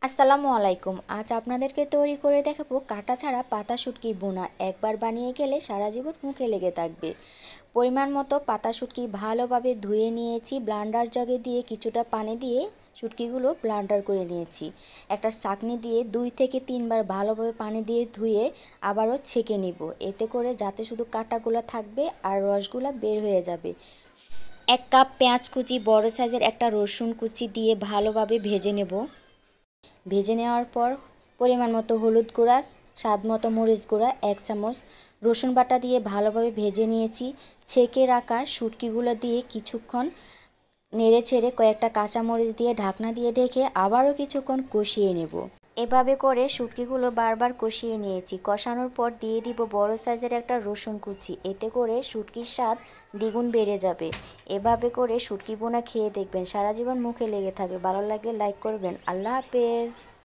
আসসালামু আলাইকুম। আজ আপনাদেরকে তৈরি করে দেখাবো কাঁটা ছাড়া পাতা শুটকি বোনা। একবার বানিয়ে গেলে সারা জীবন মুখে লেগে থাকবে। পরিমাণ মতো পাতা শুটকি ভালোভাবে ধুয়ে নিয়েছি। ব্লান্ডার জগে দিয়ে কিছুটা পানি দিয়ে শুটকিগুলো ব্লান্ডার করে নিয়েছি। একটা ছাঁকনি দিয়ে 2 থেকে 3 বার ভালোভাবে পানি দিয়ে ধুয়ে আবারও ছেঁকে নিব, এতে করে যাতে শুধু কাঁটাগুলো থাকবে আর রসগুলো বের হয়ে যাবে। 1 কাপ পেঁয়াজ কুচি, বড় সাইজের একটা রসুন কুচি দিয়ে ভালোভাবে ভেজে নেব। ভেজে নেওয়ার পর পরিমাণ মতো হলুদ গুঁড়া, স্বাদ মতো মরিচ গুঁড়া, 1 চামচ রসুন বাটা দিয়ে ভালোভাবে ভেজে নিয়েছি। ছেঁকে রাখা শুটকিগুলো দিয়ে কিছুক্ষণ নেড়ে ছেড়ে কয়েকটা কাঁচামরিচ দিয়ে ঢাকনা দিয়ে ঢেকে আবারও কিছুক্ষণ কষিয়ে নেব। এভাবে করে শুটকিগুলো বারবার কষিয়ে নিয়েছি। কষানোর পর দিয়ে দিব বড় সাইজের একটা রসুন কুচি, এতে করে শুটকির স্বাদ দ্বিগুণ বেড়ে যাবে। এভাবে করে শুটকি বোনা খেয়ে দেখবেন, সারা জীবন মুখে লেগে থাকবে। ভালো লাগলে লাইক করবেন। আল্লাহ হাফেজ।